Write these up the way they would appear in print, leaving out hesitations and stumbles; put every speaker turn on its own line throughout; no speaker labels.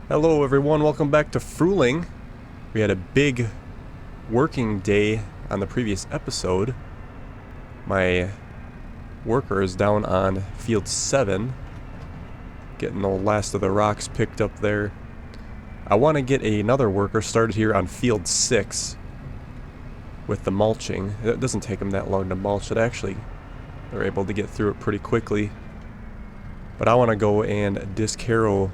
Hello everyone, welcome back to Frühling. We had a big working day on the previous episode. My worker is down on field 7, getting the last of the rocks picked up there. I want to get another worker started here on field 6 with the mulching. It doesn't take them that long to mulch it, actually. They're able to get through it pretty quickly. But I want to go and disc harrow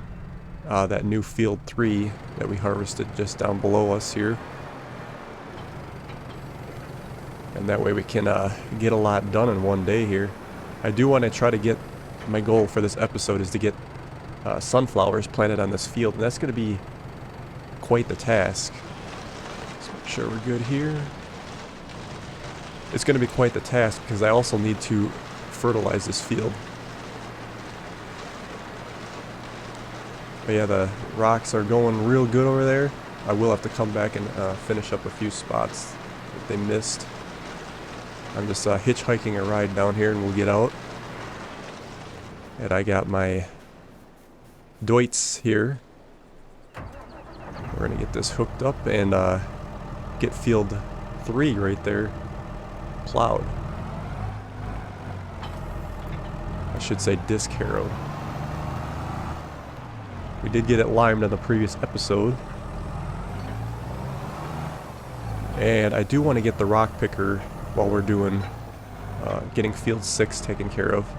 that new field 3 that we harvested just down below us here. And that way we can get a lot done in one day here. I do want to try to get, my goal for this episode is to get sunflowers planted on this field. And that's going to be quite the task. Let's make sure we're good here. It's going to be quite the task because I also need to fertilize this field. But yeah, the rocks are going real good over there. I will have to come back and finish up a few spots that they missed. I'm just hitchhiking a ride down here and we'll get out. And I got my Deutz here. We're going to get this hooked up and get field 3 right there plowed. I should say disc harrowed. We did get it limed in the previous episode. And I do want to get the rock picker while we're doing getting field 6 taken care of.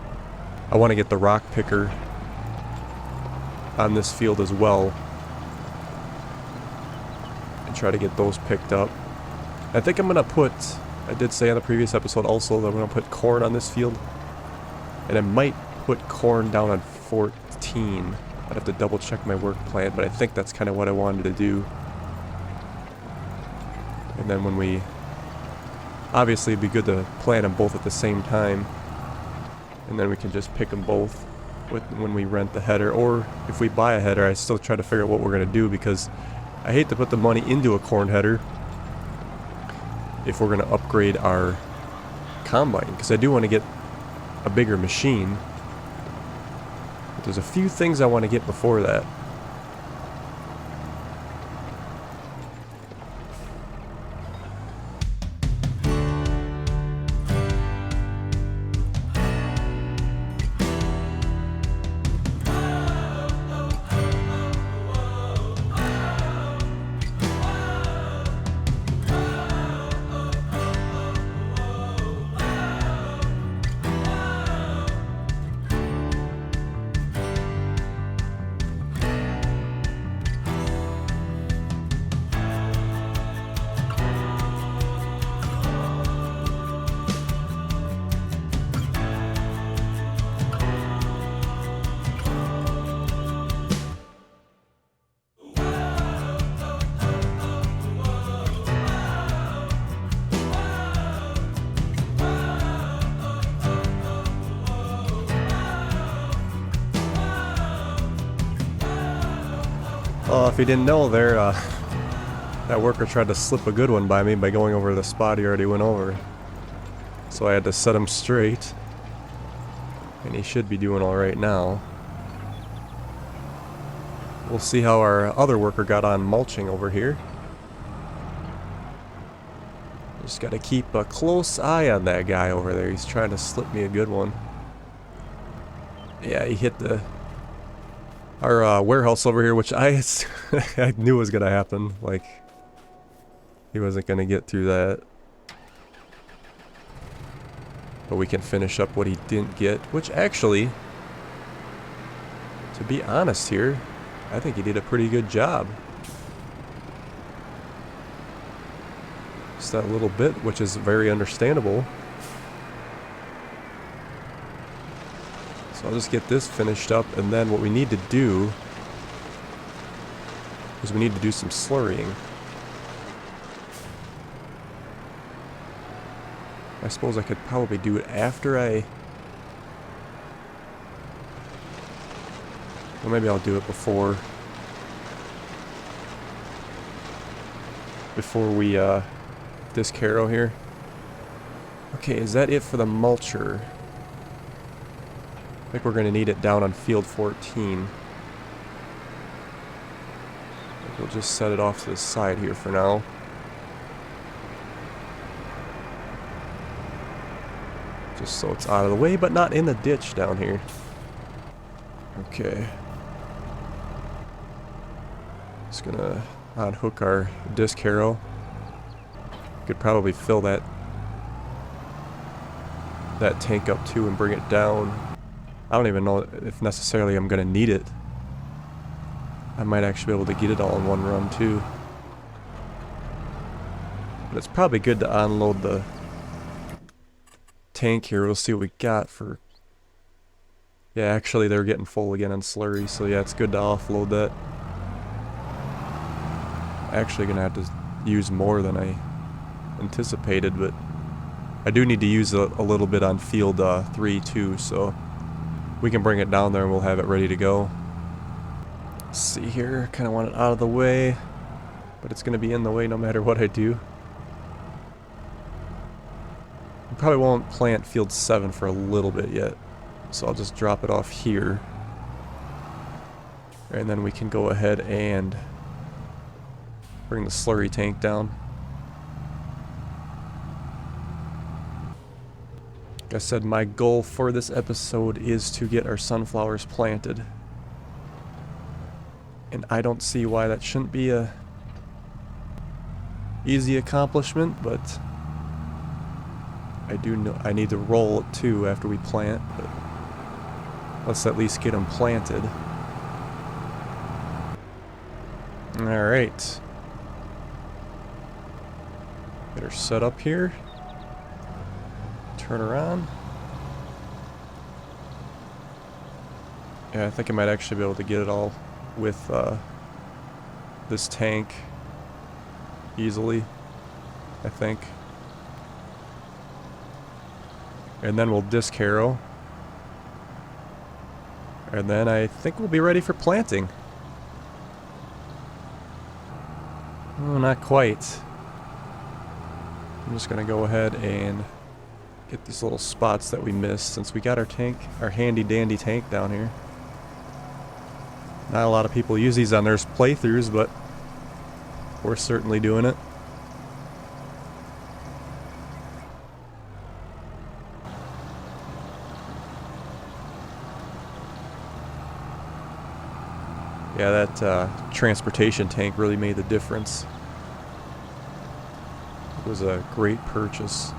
I want to get the rock picker on this field as well and try to get those picked up. I think I'm going to put, I did say on the previous episode also that I'm going to put corn on this field. And I might put corn down on 14. I'd have to double check my work plan, but I think that's kind of what I wanted to do. And then when we... Obviously it'd be good to plant them both at the same time. And then we can just pick them both when we rent the header. Or if we buy a header, I still try to figure out what we're going to do, because I hate to put the money into a corn header if we're going to upgrade our combine. Because I do want to get a bigger machine. But there's a few things I want to get before that. If you didn't know there, that worker tried to slip a good one by me by going over the spot he already went over. So I had to set him straight. And he should be doing alright now. We'll see how our other worker got on mulching over here. Just gotta keep a close eye on that guy over there. He's trying to slip me a good one. Yeah, he hit our warehouse over here, which I knew was gonna happen. Like, he wasn't gonna get through that. But we can finish up what he didn't get, which actually, to be honest here, I think he did a pretty good job. Just that little bit, which is very understandable. So I'll just get this finished up, and then what we need to do is we need to do some slurrying. I suppose I could probably do it after I... Well, maybe I'll do it before we disc harrow here. Okay, is that it for the mulcher? I think we're going to need it down on field 14. We'll just set it off to the side here for now. Just so it's out of the way, but not in the ditch down here. Okay. Just gonna unhook our disc harrow. Could probably fill that tank up too and bring it down. I don't even know if necessarily I'm gonna need it. I might actually be able to get it all in one run too. But it's probably good to unload the tank here. We'll see what we got for... Yeah, actually they're getting full again on slurry, so yeah, it's good to offload that. Actually gonna have to use more than I anticipated, but I do need to use a little bit on field 3 too, so we can bring it down there and we'll have it ready to go. Let's see here, kind of want it out of the way, but it's gonna be in the way no matter what I do. I probably won't plant field 7 for a little bit yet, so I'll just drop it off here. And then we can go ahead and bring the slurry tank down. Like I said, my goal for this episode is to get our sunflowers planted. And I don't see why that shouldn't be a easy accomplishment, but I do know I need to roll it too after we plant, but let's at least get them planted. Alright. Get her set up here. Turn around. Yeah, I think I might actually be able to get it all with this tank easily, I think. And then we'll disc harrow. And then I think we'll be ready for planting. Oh, not quite. I'm just gonna go ahead and get these little spots that we missed since we got our tank, our handy dandy tank down here. Not a lot of people use these on their playthroughs, but we're certainly doing it. Yeah, that transportation tank really made the difference. It was a great purchase.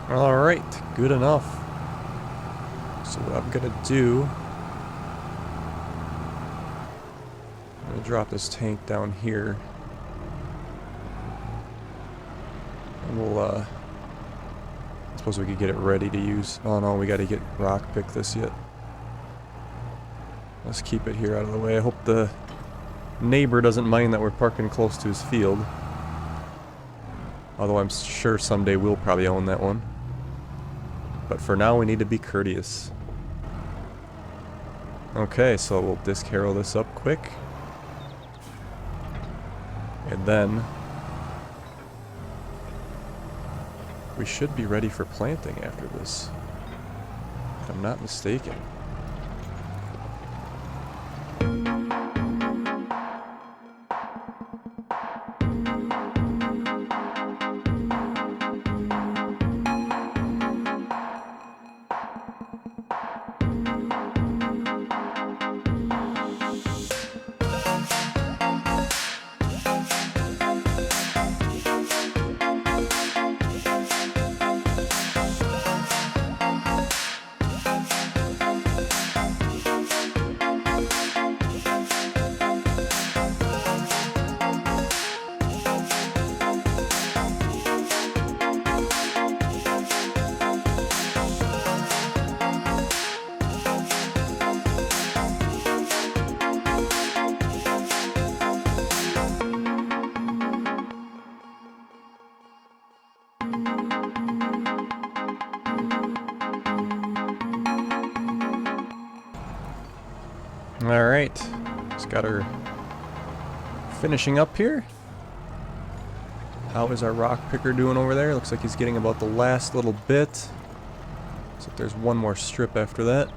Alright, good enough. So what I'm gonna do, I'm gonna drop this tank down here. And we'll, I suppose we could get it ready to use. Oh no, we gotta get rock pick this yet. Let's keep it here out of the way. I hope the neighbor doesn't mind that we're parking close to his field. Although I'm sure someday we'll probably own that one. But for now we need to be courteous. Okay, so we'll disc harrow this up quick. And then we should be ready for planting after this, if I'm not mistaken. Alright, just got her finishing up here. How is our rock picker doing over there? Looks like he's getting about the last little bit. So there's one more strip after that.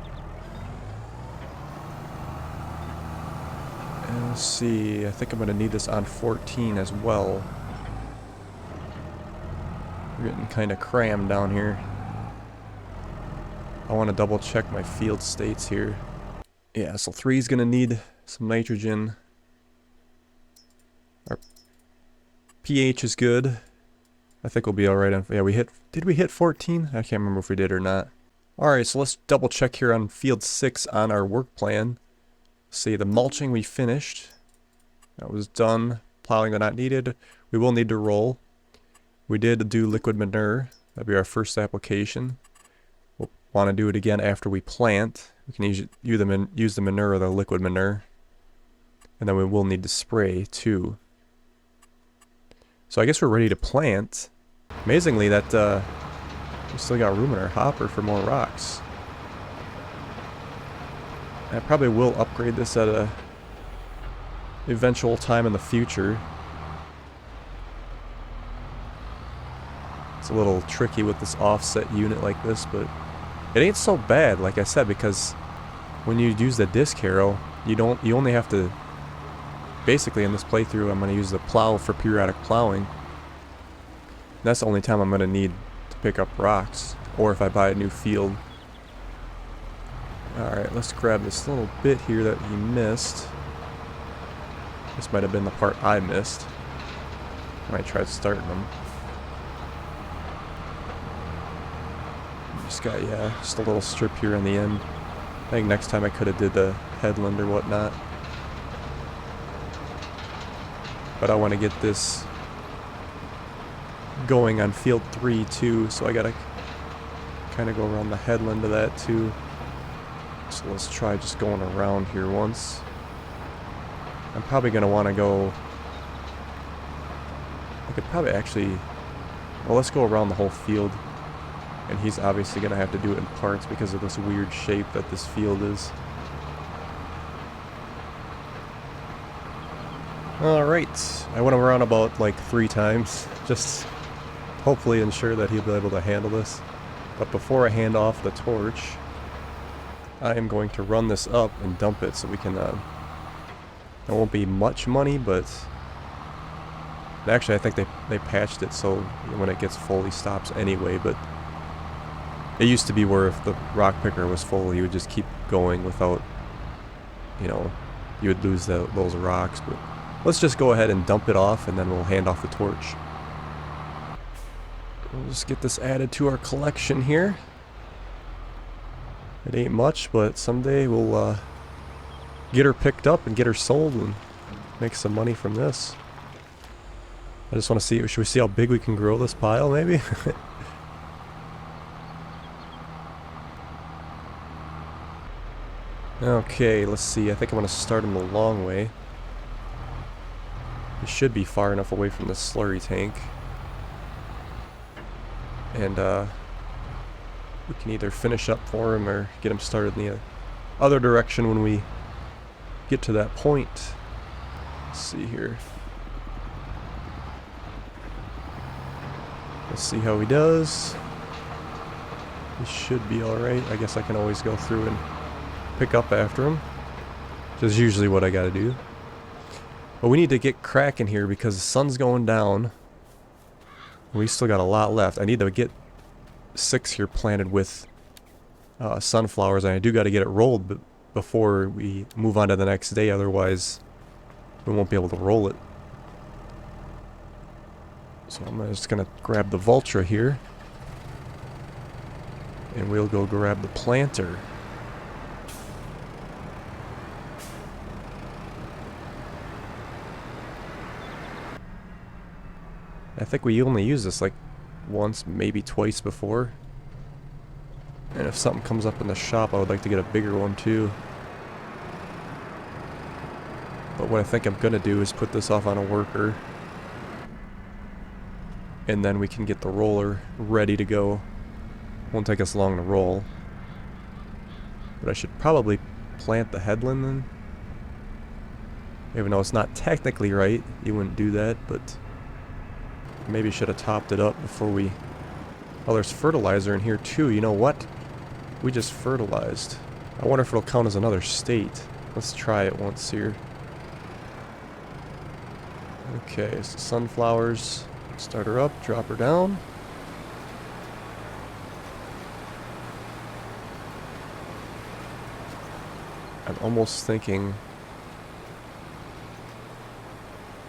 And let's see, I think I'm going to need this on 14 as well. We're getting kind of crammed down here. I want to double check my field states here. Yeah, so 3 is going to need some nitrogen. Our pH is good. I think we'll be alright on... Yeah, did we hit 14? I can't remember if we did or not. Alright, so let's double check here on field 6 on our work plan. See, the mulching we finished. That was done. Plowing not needed. We will need to roll. We did do liquid manure. That'll be our first application. We'll want to do it again after we plant. We can use the manure or the liquid manure. And then we will need to spray too. So I guess we're ready to plant. Amazingly, that we still got room in our hopper for more rocks. I probably will upgrade this at a eventual time in the future. It's a little tricky with this offset unit like this, but it ain't so bad, like I said, because when you use the disc harrow, you only have to, basically in this playthrough, I'm going to use the plow for periodic plowing. That's the only time I'm going to need to pick up rocks, or if I buy a new field. Alright, let's grab this little bit here that he missed. This might have been the part I missed. I might try starting them. Just got, yeah, just a little strip here on the end. I think next time I could have did the headland or whatnot. But I want to get this going on field 3 too, so I gotta kind of go around the headland of that too. So let's try just going around here once. I'm probably going to want to go... I could probably actually... Well, let's go around the whole field. And he's obviously going to have to do it in parts because of this weird shape that this field is. Alright. I went around about like 3 times. Just hopefully ensure that he'll be able to handle this. But before I hand off the torch, I am going to run this up and dump it so we can, it won't be much money, but actually I think they patched it so when it gets full he stops anyway, but it used to be where if the rock picker was full he would just keep going without, you know, you would lose those rocks, but let's just go ahead and dump it off and then we'll hand off the torch. We'll just get this added to our collection here. It ain't much, but someday we'll get her picked up and get her sold and make some money from this. I just want to see, should we see how big we can grow this pile maybe? Okay, let's see. I think I'm going to start him the long way. He should be far enough away from the slurry tank. And we can either finish up for him or get him started in the other direction when we get to that point. Let's see here. Let's see how he does. He should be alright. I guess I can always go through and pick up after him, which is usually what I gotta do. But we need to get cracking here because the sun's going down. We still got a lot left. I need to get 6 here planted with sunflowers, and I do got to get it rolled before we move on to the next day, otherwise we won't be able to roll it. So I'm just going to grab the Vultra here, and we'll go grab the planter. I think we only used this like once, maybe twice before. And if something comes up in the shop, I would like to get a bigger one too. But what I think I'm gonna do is put this off on a worker. And then we can get the roller ready to go. Won't take us long to roll. But I should probably plant the headland then. Even though it's not technically right, you wouldn't do that, but maybe should have topped it up before we... Oh, there's fertilizer in here too. You know what? we just fertilized. I wonder if it'll count as another state. Let's try it once here. Okay, so sunflowers. Start her up, drop her down. I'm almost thinking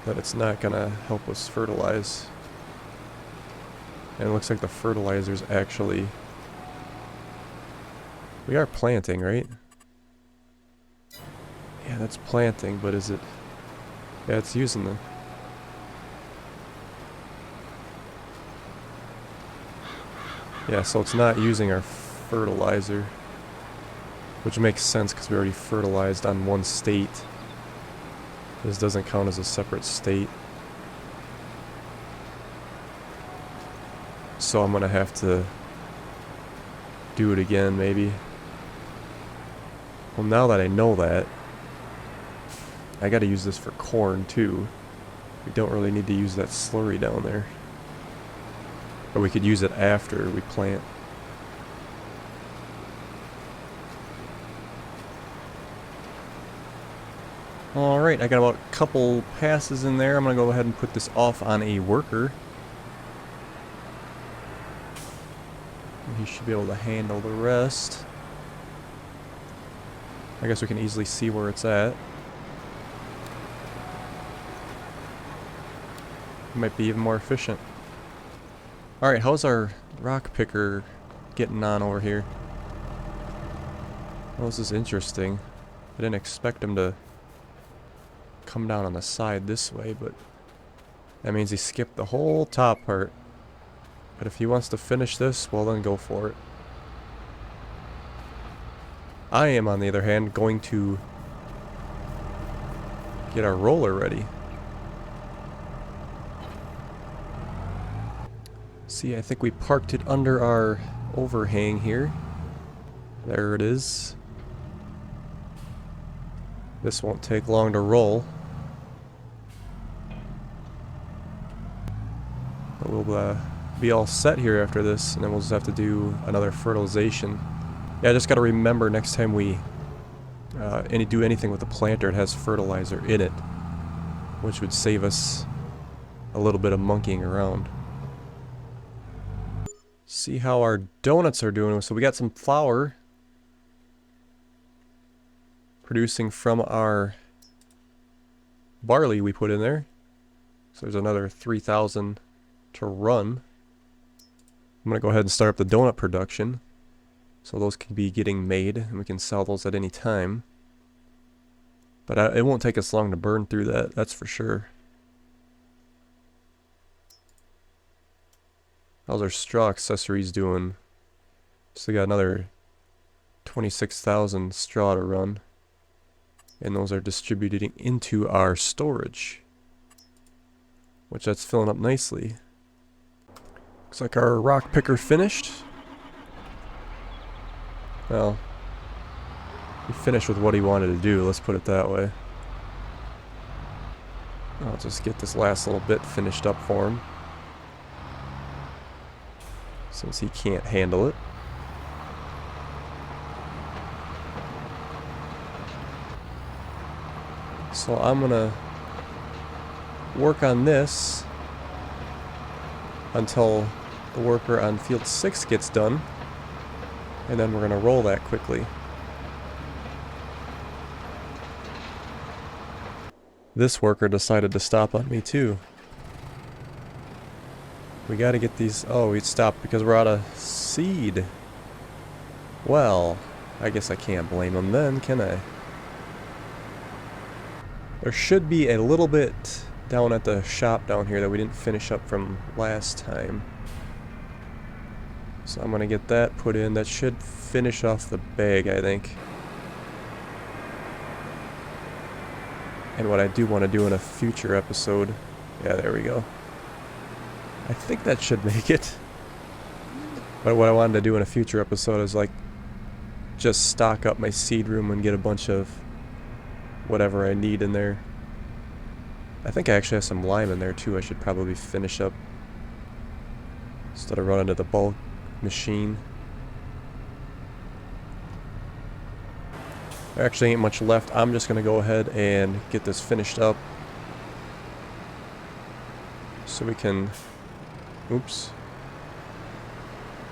that it's not gonna help us fertilize. And it looks like the fertilizer's actually... We are planting, right? Yeah, that's planting, but is it... Yeah, it's using the... Yeah, so it's not using our fertilizer. Which makes sense because we already fertilized on one state. This doesn't count as a separate state. So I'm gonna have to do it again, maybe. Well, now that I know that, I gotta use this for corn too. We don't really need to use that slurry down there. Or we could use it after we plant. Alright, I got about a couple passes in there. I'm gonna go ahead and put this off on a worker. And he should be able to handle the rest. I guess we can easily see where it's at. It might be even more efficient. Alright, how's our rock picker getting on over here? Well, this is interesting. I didn't expect him to come down on the side this way, but that means he skipped the whole top part. But if he wants to finish this, well then go for it. I am, on the other hand, going to get our roller ready. See, I think we parked it under our overhang here. There it is. This won't take long to roll. But we'll be all set here after this, and then we'll just have to do another fertilization. Yeah, I just gotta remember next time we do anything with the planter, it has fertilizer in it, which would save us a little bit of monkeying around. See how our donuts are doing. So we got some flour producing from our barley we put in there. So there's another 3,000 to run. I'm gonna go ahead and start up the donut production. So those can be getting made, and we can sell those at any time. But it won't take us long to burn through that, that's for sure. How's our straw accessories doing? So we got another 26,000 straw to run. And those are distributing into our storage, which that's filling up nicely. Looks like our rock picker finished. Well, he finished with what he wanted to do, let's put it that way. I'll just get this last little bit finished up for him, since he can't handle it. So I'm gonna work on this until the worker on field 6 gets done, and then we're gonna roll that quickly. This worker decided to stop on me too. We gotta get these... Oh, we stopped because we're out of seed. Well, I guess I can't blame him then, can I? There should be a little bit down at the shop down here that we didn't finish up from last time. So I'm gonna get that put in. That should finish off the bag, I think. And what I do want to do in a future episode... Yeah, there we go. I think that should make it. But what I wanted to do in a future episode is like just stock up my seed room and get a bunch of whatever I need in there. I think I actually have some lime in there too. I should probably finish up instead of running to the bulk machine. There actually ain't much left. I'm just going to go ahead and get this finished up. So we can... Oops.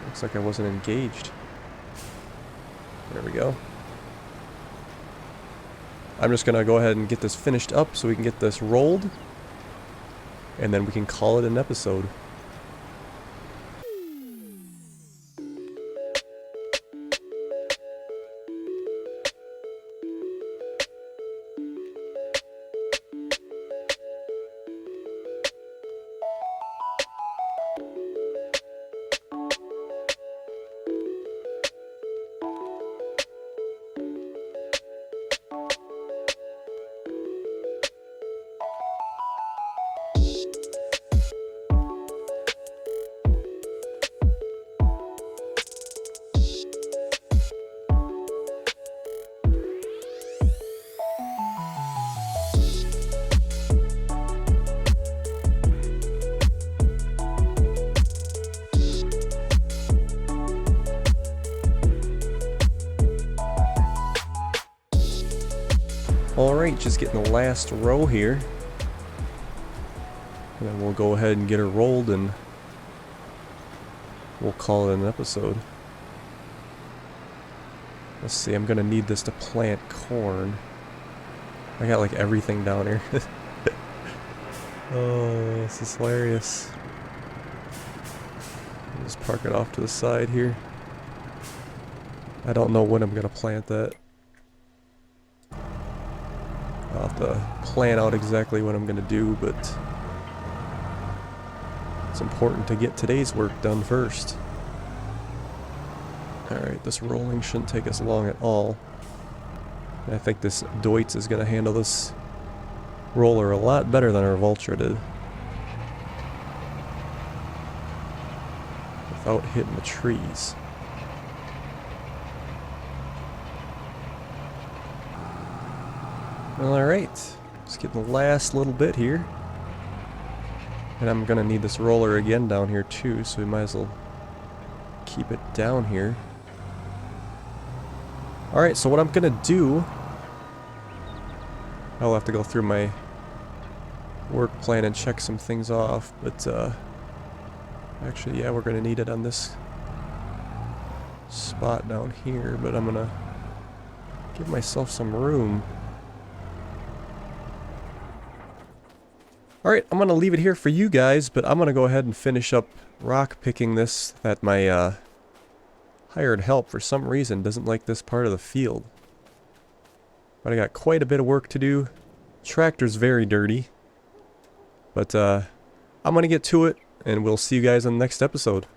Looks like I wasn't engaged. There we go. I'm just going to go ahead and get this finished up so we can get this rolled. And then we can call it an episode. Alright, just getting the last row here. And then we'll go ahead and get her rolled and we'll call it an episode. Let's see, I'm gonna need this to plant corn. I got like everything down here. Oh, this is hilarious. Just park it off to the side here. I don't know when I'm gonna plant that. I'll have to plan out exactly what I'm going to do, but it's important to get today's work done first. Alright, this rolling shouldn't take us long at all. And I think this Deutz is going to handle this roller a lot better than our Vultra did. Without hitting the trees. Alright, just getting the last little bit here. And I'm gonna need this roller again down here too, so we might as well keep it down here. Alright, so what I'm gonna do... I'll have to go through my work plan and check some things off, but actually, yeah, we're gonna need it on this spot down here, but I'm gonna give myself some room. Alright, I'm going to leave it here for you guys, but I'm going to go ahead and finish up rock picking this, that my hired help for some reason doesn't like this part of the field. But I got quite a bit of work to do. Tractor's very dirty. But I'm going to get to it, and we'll see you guys in the next episode.